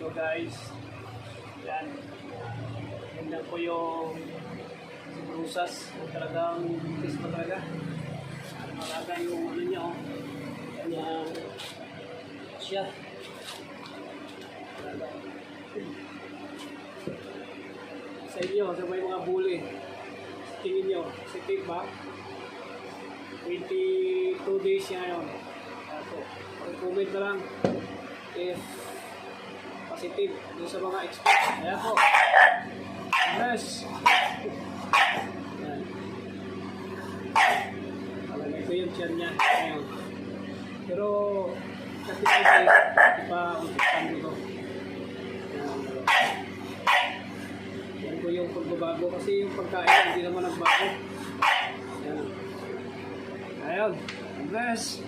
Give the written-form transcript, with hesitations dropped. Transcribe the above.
So guys, yan. Yan lang po yung rusas. Talagang tis pa talaga. Malaga yung ano niya, oh. Kanyang siya. Sa inyo, sa may mga bully, tingin nyo, positive ba? 22 days niya ngayon. Comment na lang if positive dun sa mga experts. Ayan po. Yes. Ayan. Palagay ko yung tiyan niya. Ayan. Pero kasi tayo ipa-utusan ko. Yan po yung pagbabago kasi yung pagkain hindi naman nagbago. Ayan. Ayan. Yes.